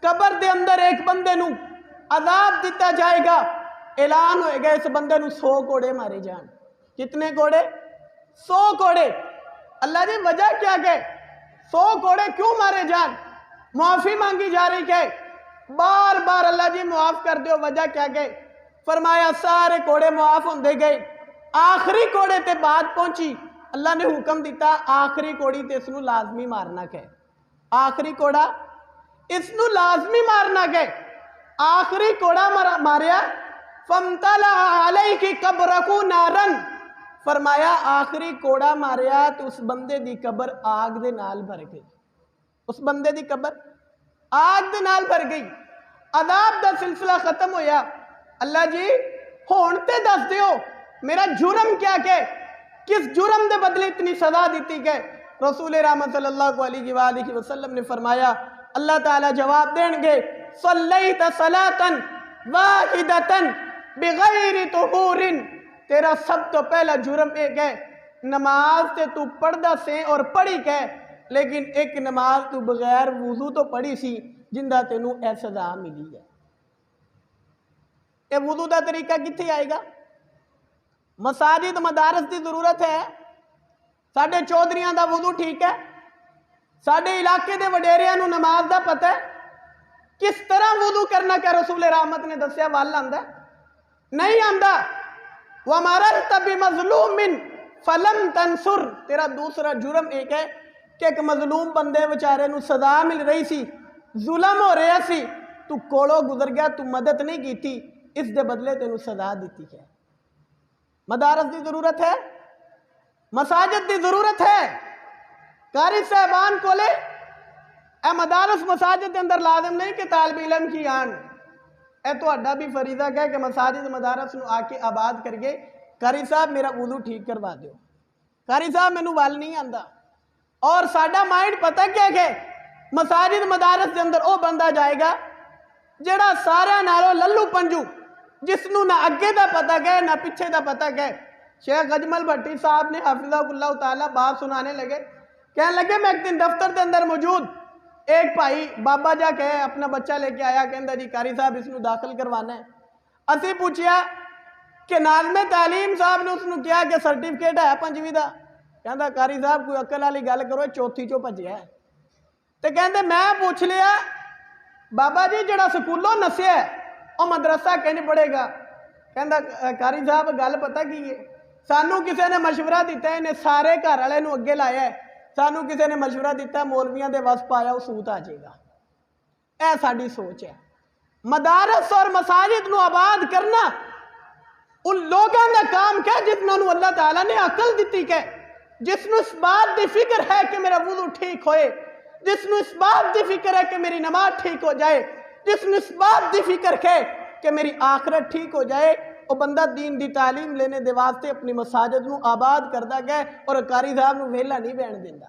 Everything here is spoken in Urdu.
قبر دے اندر ایک بندے نو عذاب دیتا جائے گا، اعلان ہوئے گا اس بندے نو 100 کوڑے مارے جان۔ کتنے کوڑے؟ 100 کوڑے۔ اللہ جی وجہ کیا کہ 100 کوڑے کیوں مارے جان؟ معافی مانگی جا رہی کہ بار بار اللہ جی معاف کر دیو، وجہ کیا کہ فرمایا سارے کوڑے معاف ہوندے گئے، آخری کوڑے تے بات پہنچی، اللہ نے حکم دیتا آخری کوڑی تے اس نو لازمی مارنا کہ آخری کوڑا اس نو لازمی مارنا کہ آخری کوڑا ماریا فَامْتَلَعَ عَلَيْكِ قَبْرَكُ نَارًا، فرمایا آخری کوڑا ماریا تو اس بندے دی قبر آگ دے نال بھر گئی، اس بندے دی قبر آگ دے نال بھر گئی۔ عذاب دا سلسلہ ختم ہویا۔ اللہ جی ہون تے دس دیو میرا جرم کیا کہ کس جرم دے بدلے اتنی سزا دیتی کہ رسول رحمت صلی اللہ علیہ وآلہ وسلم نے فرمایا، اللہ تعالیٰ جواب دیں گے صلیت صلاةً واحدةً بغیر طہور، تیرا سب تو پہلا جرم ایک ہے نماز تے تو پڑھدا سے اور پڑھی کہ لیکن ایک نماز تو بغیر وضو تو پڑھی سی جندہ تینوں اے سزا ملی ہے۔ اے وضو دا طریقہ کتھے آئے گا؟ مساجد مدارس دی ضرورت ہے، ساڑھے چودھریاں دا وضو ٹھیک ہے، ساڑھے علاقے دے وڈیریاں نو نماز دا پتہ ہے، کس طرح وضو کرنا کہ رسول رحمت نے دسیا وال آندہ نہیں آندہ۔ وَمَرَرْتَ بِمَظْلُومٍ فَلَمْ تَنْصُرْ، تیرا دوسرا جرم ایک ہے کہ ایک مظلوم بندے بیچارے نو سزا مل رہی سی، ظلم ہو رہا سی، تو کوڑوں گزر گیا، تو مدد نہیں کی تھی، اس دے بدلے تینوں سزا دیتی ہے۔ مدارس دی ضرورت ہے، مساجد دی ضرورت ہے، قاری صاحبان کو لے اے مدارس مساجد دے اندر لازم نہیں کہ طالب علم کی آن، اے تو اڈا بھی فریضہ کہے کہ مساجد مدارس نو آکے آباد کر گئے، قاری صاحب میرا وضو ٹھیک کروا دیو، قاری صاحب میں نو وال نہیں آندہ۔ اور ساڑھا مائنڈ پتہ کیا کہ مساجد مدارس دے اندر او بندہ جائے گا جڑا سارا نالو للو پنجو، جس نو نہ اگے دا پتہ گئے نہ پیچھے دا پتہ گئے۔ شیخ اجمل بھٹی صاحب نے حفظہ اللہ تعالیٰ بات سنانے لگے، کہنے لگے میں ایک دن دفتر دے اندر موجود، ایک بھائی بابا جا کہے اپنا بچہ لے کے آیا، کہندہ جی قاری صاحب اس نو داخل کروانا ہے۔ اسی پوچھیا کہ ناظم تعلیم صاحب نے اس نو کیا کہ سرٹیفکیٹ ہے 5ویں دا، کہندہ قاری صاحب کوئی عقل والی گل کرو 4تھی چو بھجیا ہے۔ تے کہندے میں پوچھ لیا بابا جی جڑا سکولوں نسیا ہے او مدرسہ کہیں پڑھے گا؟ کہندہ قاری صاحب گل پتہ کی ہے، سانو کسے نے مشورہ دیتا ہے، انہیں سارے گھر والے نو اگے لایا ہے، سانو کسے نے مشورہ دیتا ہے مولویاں دے وس پایا وہ سوت آ جائے گا۔ اے ساڑی سوچ ہے۔ مدارس اور مساجد نو آباد کرنا ان لوگوں کا کام کیا جتنا نو اللہ تعالیٰ نے عقل دیتی کہ جس نو اس بات دی فکر ہے کہ میرا وضو ٹھیک ہوئے، جس نو اس بات دی فکر ہے کہ میری نماز ٹھیک ہو جائے، جس نو اس بات دی فکر ہے کہ میری آخرت ٹھیک ہو جائے، وہ بندہ دین دی تعلیم لینے دے واسطے اپنی مساجد نو آباد کردہ گئے اور قاری صاحب نو ویلا نہیں بین دیندہ۔